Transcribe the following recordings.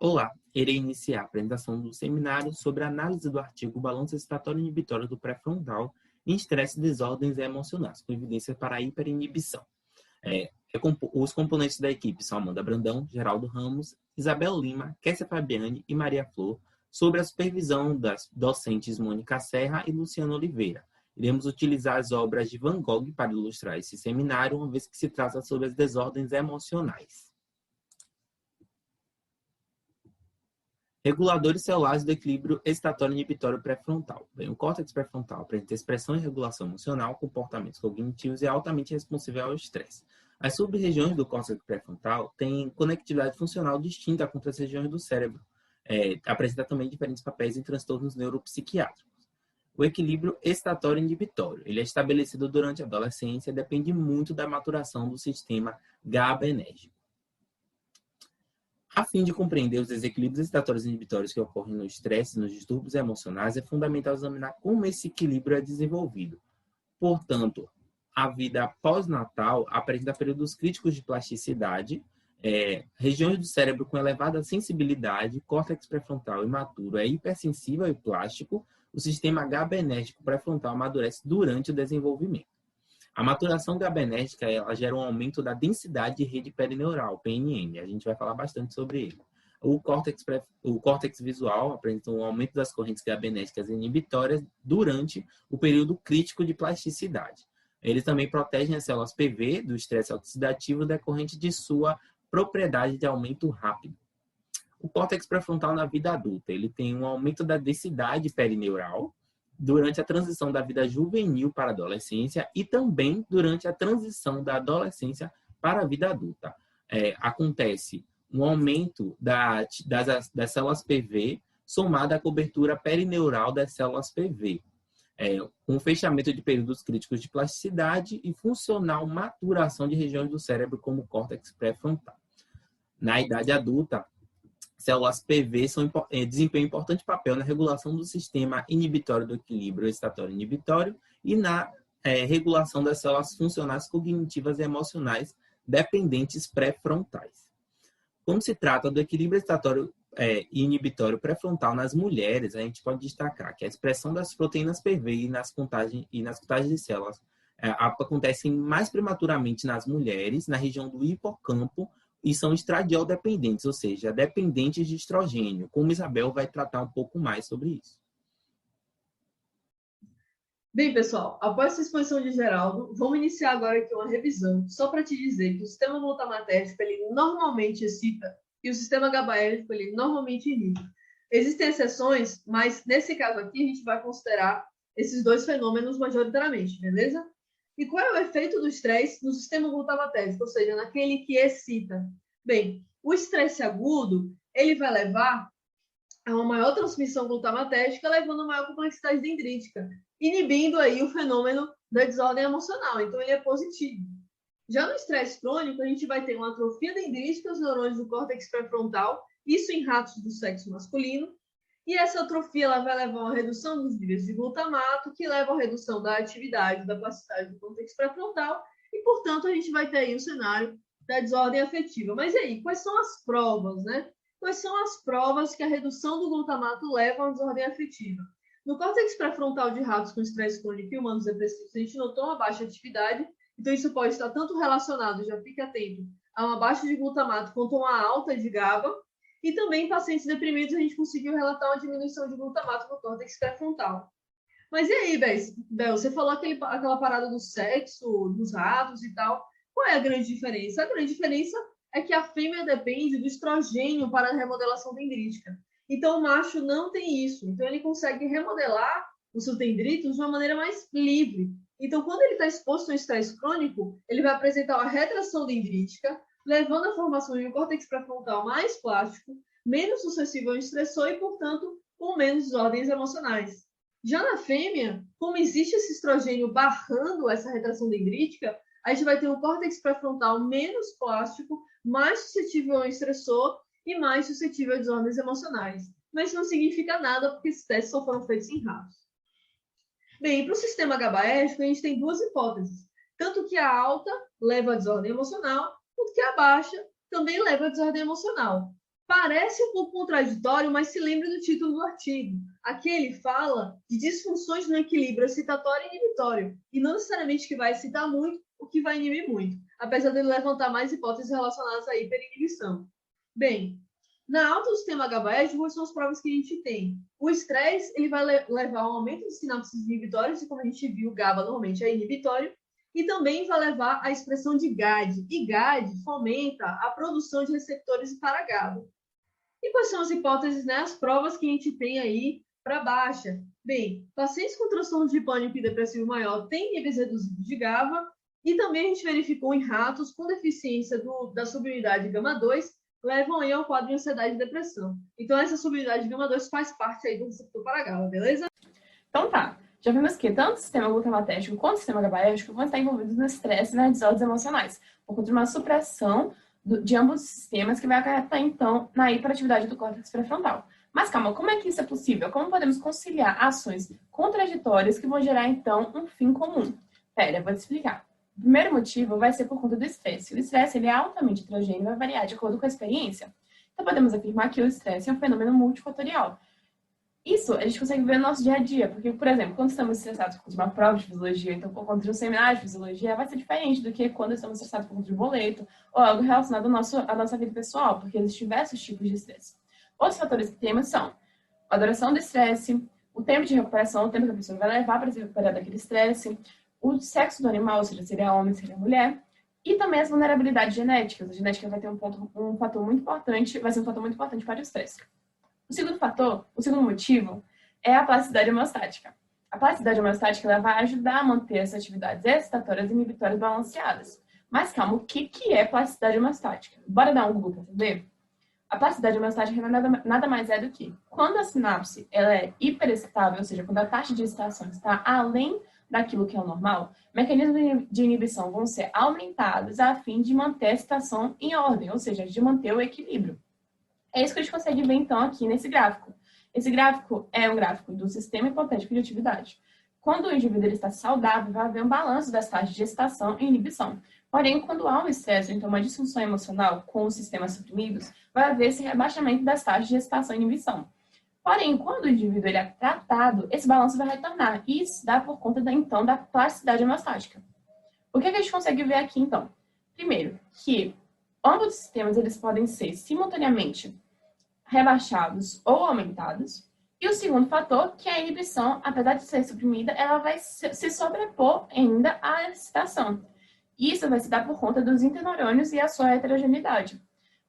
Olá, irei iniciar a apresentação do seminário sobre a análise do artigo Balanço excitatório inibitório do pré-frontal em estresse e desordens emocionais, com evidência para a hiperinibição. Os componentes da equipe são Amanda Brandão, Geraldo Ramos, Isabel Lima, Kessia Fabiani e Maria Flor, sobre a supervisão das docentes Mônica Serra e Luciano Oliveira. Iremos utilizar as obras de Van Gogh para ilustrar esse seminário, uma vez que se trata sobre as desordens emocionais. Reguladores celulares do equilíbrio excitatório inibitório pré-frontal. Bem, o córtex pré-frontal apresenta expressão e regulação emocional, comportamentos cognitivos e é altamente responsível ao estresse. As sub-regiões do córtex pré-frontal têm conectividade funcional distinta com outras regiões do cérebro. Apresenta também diferentes papéis em transtornos neuropsiquiátricos. O equilíbrio excitatório inibitório. Ele é estabelecido durante a adolescência e depende muito da maturação do sistema GABAergico. A fim de compreender os desequilíbrios excitatórios inibitórios que ocorrem no estresse e nos distúrbios emocionais, é fundamental examinar como esse equilíbrio é desenvolvido. Portanto, a vida pós-natal apresenta períodos críticos de plasticidade, regiões do cérebro com elevada sensibilidade, córtex pré-frontal imaturo é hipersensível e plástico, o sistema GABAergico pré-frontal amadurece durante o desenvolvimento. A maturação GABAergica ela gera um aumento da densidade de rede perineural, PNN. A gente vai falar bastante sobre ele. O córtex visual apresenta um aumento das correntes GABAergicas inibitórias durante o período crítico de plasticidade. Eles também protegem as células PV do estresse oxidativo decorrente de sua propriedade de aumento rápido. O córtex pré-frontal na vida adulta, ele tem um aumento da densidade perineural durante a transição da vida juvenil para a adolescência e também durante a transição da adolescência para a vida adulta. Acontece um aumento das células PV somado à cobertura perineural das células PV. Um fechamento de períodos críticos de plasticidade e funcional maturação de regiões do cérebro como o córtex pré-frontal. Na idade adulta, células PV desempenham importante papel na regulação do sistema inibitório do equilíbrio excitatório inibitório e na regulação das células funcionais cognitivas e emocionais dependentes pré-frontais. Quando se trata do equilíbrio excitatório e inibitório pré-frontal nas mulheres, a gente pode destacar que a expressão das proteínas PV e nas contagens de células acontecem mais prematuramente nas mulheres, na região do hipocampo, e são estradiol dependentes, ou seja, dependentes de estrogênio, como Isabel vai tratar um pouco mais sobre isso. Bem, pessoal, após essa exposição de Geraldo, vamos iniciar agora aqui uma revisão, só para te dizer que o sistema glutamatérgico ele normalmente excita e o sistema GABAérgico ele normalmente inibe. Existem exceções, mas nesse caso aqui a gente vai considerar esses dois fenômenos majoritariamente, beleza? E qual é o efeito do estresse no sistema glutamatérgico, ou seja, naquele que excita? Bem, o estresse agudo, ele vai levar a uma maior transmissão glutamatérgica, levando a maior complexidade dendrítica, inibindo aí o fenômeno da desordem emocional. Então, ele é positivo. Já no estresse crônico, a gente vai ter uma atrofia dendrítica dos neurônios do córtex pré-frontal, isso em ratos do sexo masculino, e essa atrofia ela vai levar a uma redução dos níveis de glutamato, que leva à redução da atividade, da plasticidade do córtex pré-frontal, e, portanto, a gente vai ter aí o cenário da desordem afetiva. Mas aí, quais são as provas, né? Quais são as provas que a redução do glutamato leva à desordem afetiva? No córtex pré-frontal de ratos com estresse crônico e humanos depressivos, a gente notou uma baixa atividade, então isso pode estar tanto relacionado, já fique atento, a uma baixa de glutamato quanto a uma alta de GABA, e também em pacientes deprimidos a gente conseguiu relatar uma diminuição de glutamato no córtex pré-frontal. Mas e aí, Bel, você falou aquela parada do sexo, dos ratos e tal, qual é a grande diferença? A grande diferença é que a fêmea depende do estrogênio para a remodelação dendrítica. Então, o macho não tem isso. Então, ele consegue remodelar os seus dendritos de uma maneira mais livre. Então, quando ele está exposto a um estresse crônico, ele vai apresentar uma retração dendrítica, levando à formação de um córtex pré-frontal mais plástico, menos suscetível ao estressor e, portanto, com menos desordens emocionais. Já na fêmea, como existe esse estrogênio barrando essa retração dendrítica, a gente vai ter um córtex pré-frontal menos plástico, mais suscetível ao estressor e mais suscetível a desordens emocionais. Mas isso não significa nada, porque esses testes só foram feitos em ratos. Bem, para o sistema GABAérgico, a gente tem duas hipóteses. Tanto que a alta leva a desordem emocional, quanto que a baixa também leva a desordem emocional. Parece um pouco contraditório, mas se lembre do título do artigo. Aqui ele fala de disfunções no equilíbrio excitatório e inibitório, e não necessariamente que vai excitar muito ou que vai inibir muito, apesar dele levantar mais hipóteses relacionadas à hiperinibição. Bem, na alta do sistema GABAérgico, quais são as provas que a gente tem? O estresse ele vai levar a um aumento dos sinapses inibitórios, e como a gente viu, o GABA normalmente é inibitório, e também vai levar à expressão de GAD, e GAD fomenta a produção de receptores para GABA. E quais são as hipóteses, né, as provas que a gente tem aí para baixa? Bem, pacientes com transtorno de pânico e depressivo maior têm níveis reduzidos de GABA, e também a gente verificou em ratos com deficiência da subunidade gama-2, levam aí ao quadro de ansiedade e depressão. Então, essa subunidade gama-2 faz parte aí do receptor para GABA, beleza? Então tá, já vimos que tanto o sistema glutamatérgico quanto o sistema GABAérgico vão estar envolvidos no estresse e nas desordens emocionais, por conta de uma supressão de ambos os sistemas que vai acarretar, então, na hiperatividade do córtex pré-frontal. Mas calma, como é que isso é possível? Como podemos conciliar ações contraditórias que vão gerar, então, um fim comum? Pera, vou te explicar. O primeiro motivo vai ser por conta do estresse. O estresse ele é altamente heterogêneo e vai variar de acordo com a experiência. Então, podemos afirmar que o estresse é um fenômeno multifatorial. Isso a gente consegue ver no nosso dia a dia, porque, por exemplo, quando estamos estressados por conta de uma prova de fisiologia, então por conta de um seminário de fisiologia, vai ser diferente do que quando estamos estressados por conta de um boleto ou algo relacionado à nossa vida pessoal, porque existem diversos tipos de estresse. Outros fatores que temos são a duração do estresse, o tempo de recuperação, o tempo que a pessoa vai levar para se recuperar daquele estresse, o sexo do animal, ou seja, seria homem, seria mulher, e também as vulnerabilidades genéticas. A genética vai ter um fator muito importante, vai ser um fator muito importante para o estresse. O segundo fator, o segundo motivo, é a plasticidade homeostática. A plasticidade homeostática ela vai ajudar a manter as atividades excitatórias e inibitórias balanceadas. Mas calma, o que é plasticidade homeostática? Bora dar um Google para ver? A plasticidade homeostática nada mais é do que quando a sinapse ela é hiperexcitável, ou seja, quando a taxa de excitação está além daquilo que é o normal, mecanismos de inibição vão ser aumentados a fim de manter a excitação em ordem, ou seja, de manter o equilíbrio. É isso que a gente consegue ver, então, aqui nesse gráfico. Esse gráfico é um gráfico do sistema hipotético de atividade. Quando o indivíduo ele está saudável, vai haver um balanço das taxas de excitação e inibição. Porém, quando há um estresse, então uma disfunção emocional com os sistemas suprimidos, vai haver esse rebaixamento das taxas de excitação e inibição. Porém, quando o indivíduo ele é tratado, esse balanço vai retornar. E isso dá por conta, então, da plasticidade homeostática. O que a gente consegue ver aqui, então? Primeiro, que ambos os sistemas eles podem ser simultaneamente rebaixados ou aumentados. E o segundo fator, que é a inibição, apesar de ser suprimida, ela vai se sobrepor ainda à excitação. Isso vai se dar por conta dos interneurônios e a sua heterogeneidade.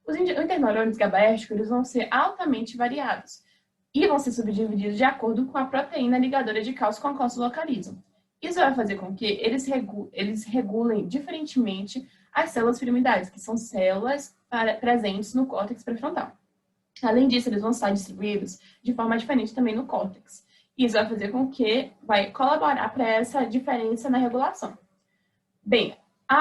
Os interneurônios GABAérgicos eles vão ser altamente variados e vão ser subdivididos de acordo com a proteína ligadora de cálcio com a qual se localizam. Isso vai fazer com que eles regulem diferentemente as células piramidais, que são células presentes no córtex pré-frontal. Além disso, eles vão estar distribuídos de forma diferente também no córtex. Isso vai fazer com que vai colaborar para essa diferença na regulação. Bem,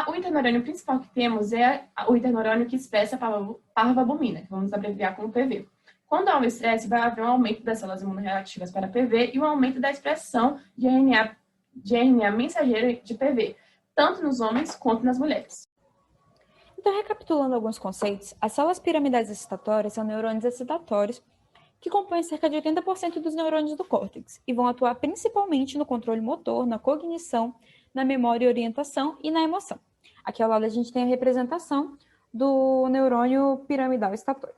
o interneurônio principal que temos é o interneurônio que expressa a parvabumina, que vamos abreviar como PV. Quando há um estresse, vai haver um aumento das células imunorreativas para PV e um aumento da expressão de RNA mensageiro de PV, tanto nos homens quanto nas mulheres. Então, recapitulando alguns conceitos, as células piramidais excitatórias são neurônios excitatórios que compõem cerca de 80% dos neurônios do córtex e vão atuar principalmente no controle motor, na cognição, na memória e orientação e na emoção. Aqui ao lado a gente tem a representação do neurônio piramidal excitatório.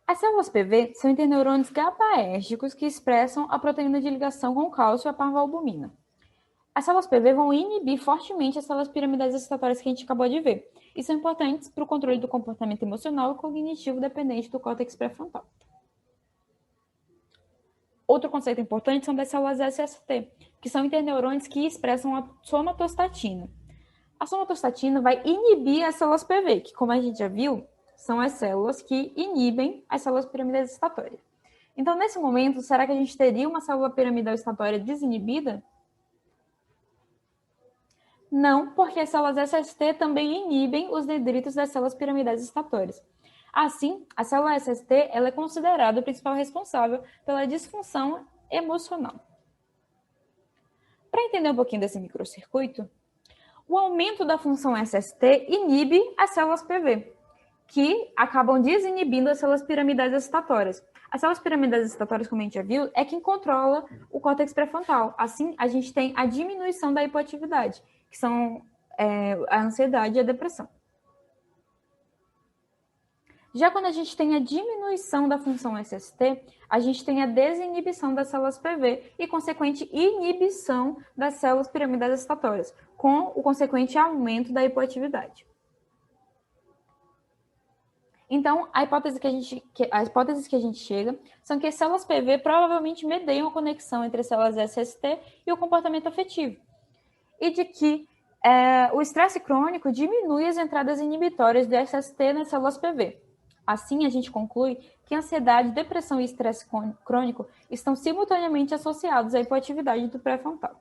As células PV são interneurônios GABAérgicos que expressam a proteína de ligação com o cálcio e a parvalbumina. As células PV vão inibir fortemente as células piramidais excitatórias que a gente acabou de ver e são importantes para o controle do comportamento emocional e cognitivo dependente do córtex pré-frontal. Outro conceito importante são das células SST, que são interneurônios que expressam a somatostatina. A somatostatina vai inibir as células PV, que, como a gente já viu, são as células que inibem as células piramidais excitatórias. Então, nesse momento, será que a gente teria uma célula piramidal excitatória desinibida? Não, porque as células SST também inibem os dendritos das células piramidais excitatórias. Assim, a célula SST ela é considerada o principal responsável pela disfunção emocional. Para entender um pouquinho desse microcircuito, o aumento da função SST inibe as células PV, que acabam desinibindo as células piramidais excitatórias. As células piramidais excitatórias, como a gente já viu, é quem controla o córtex pré-frontal. Assim, a gente tem a diminuição da hipoatividade, que são a ansiedade e a depressão. Já quando a gente tem a diminuição da função SST, a gente tem a desinibição das células PV e consequente inibição das células piramidais excitatórias, com o consequente aumento da hipoatividade. Então, as hipóteses que a gente chega são que as células PV provavelmente medeiam a conexão entre as células SST e o comportamento afetivo, e de que o estresse crônico diminui as entradas inibitórias do SST nas células PV. Assim, a gente conclui que ansiedade, depressão e estresse crônico estão simultaneamente associados à hipoatividade do pré-frontal.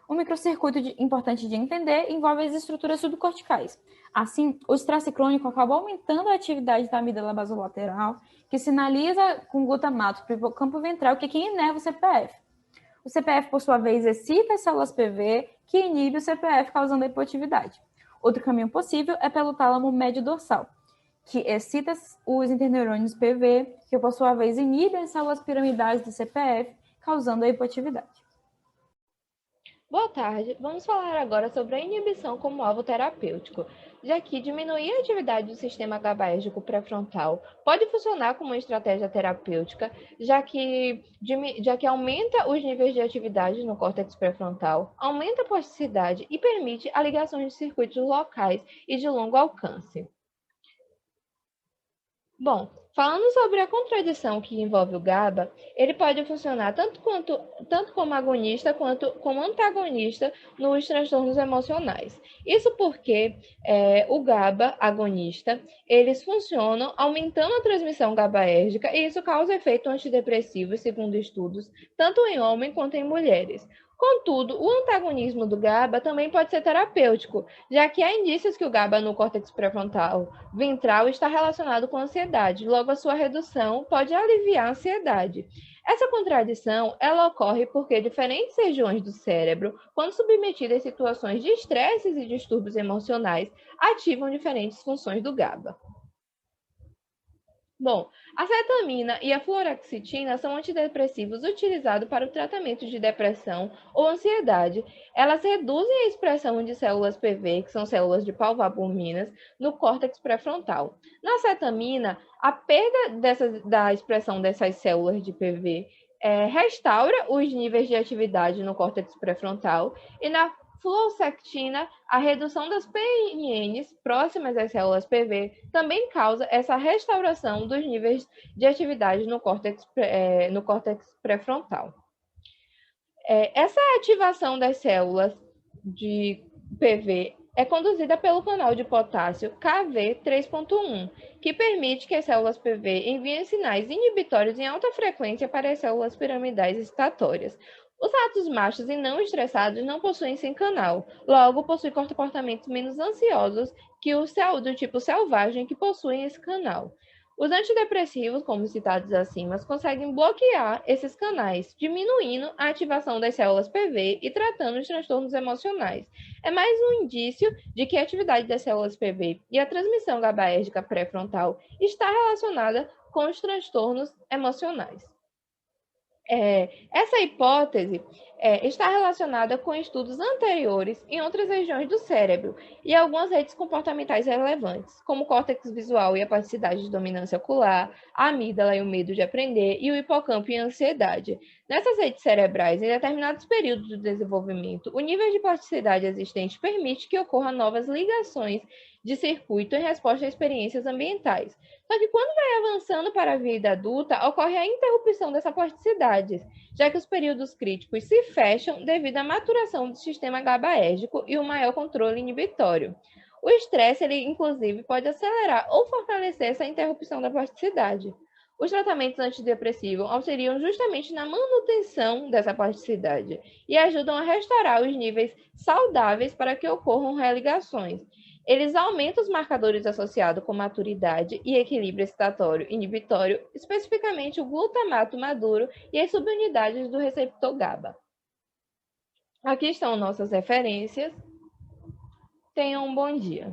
Um microcircuito importante de entender envolve as estruturas subcorticais. Assim, o estresse crônico acaba aumentando a atividade da amígdala basolateral, que sinaliza com glutamato para o campo ventral, que é quem inerva o CPF. O CPF, por sua vez, excita as células PV, que inibe o CPF, causando a hipoatividade. Outro caminho possível é pelo tálamo médio dorsal, que excita os interneurônios PV, que por sua vez inibem as células piramidais do CPF, causando a hipoatividade. Boa tarde, vamos falar agora sobre a inibição como alvo terapêutico, já que diminuir a atividade do sistema GABAérgico pré-frontal pode funcionar como uma estratégia terapêutica, já que aumenta os níveis de atividade no córtex pré-frontal, aumenta a plasticidade e permite a ligação de circuitos locais e de longo alcance. Bom, falando sobre a contradição que envolve o GABA, ele pode funcionar tanto como agonista quanto como antagonista nos transtornos emocionais. Isso porque o GABA agonista, eles funcionam aumentando a transmissão GABAérgica e isso causa efeito antidepressivo, segundo estudos, tanto em homens quanto em mulheres. Contudo, o antagonismo do GABA também pode ser terapêutico, já que há indícios que o GABA no córtex pré-frontal ventral está relacionado com a ansiedade, logo a sua redução pode aliviar a ansiedade. Essa contradição, ela ocorre porque diferentes regiões do cérebro, quando submetidas a situações de estresses e distúrbios emocionais, ativam diferentes funções do GABA. Bom, a cetamina e a fluoxetina são antidepressivos utilizados para o tratamento de depressão ou ansiedade. Elas reduzem a expressão de células PV, que são células de palvabuminas, no córtex pré-frontal. Na cetamina, a perda da expressão dessas células de PV restaura os níveis de atividade no córtex pré-frontal e na fluoxetina, a redução das PNNs próximas às células PV também causa essa restauração dos níveis de atividade no córtex pré-frontal. Essa ativação das células de PV é conduzida pelo canal de potássio Kv3.1, que permite que as células PV enviem sinais inibitórios em alta frequência para as células piramidais excitatórias. Os ratos machos e não estressados não possuem esse canal, logo possuem comportamentos menos ansiosos que os do tipo selvagem que possuem esse canal. Os antidepressivos, como citados acima, conseguem bloquear esses canais, diminuindo a ativação das células PV e tratando os transtornos emocionais. É mais um indício de que a atividade das células PV e a transmissão GABAérgica pré-frontal está relacionada com os transtornos emocionais. Essa hipótese está relacionada com estudos anteriores em outras regiões do cérebro e algumas redes comportamentais relevantes, como o córtex visual e a plasticidade de dominância ocular, a amígdala e o medo de aprender, e o hipocampo e a ansiedade. Nessas redes cerebrais, em determinados períodos do desenvolvimento, o nível de plasticidade existente permite que ocorram novas ligações de circuito em resposta a experiências ambientais. Só que quando vai avançando para a vida adulta, ocorre a interrupção dessa plasticidade, já que os períodos críticos se fecham devido à maturação do sistema GABAérgico e o maior controle inibitório. O estresse, ele, inclusive, pode acelerar ou fortalecer essa interrupção da plasticidade. Os tratamentos antidepressivos auxiliam justamente na manutenção dessa plasticidade e ajudam a restaurar os níveis saudáveis para que ocorram religações. Eles aumentam os marcadores associados com maturidade e equilíbrio excitatório inibitório, especificamente o glutamato maduro e as subunidades do receptor GABA. Aqui estão nossas referências. Tenham um bom dia.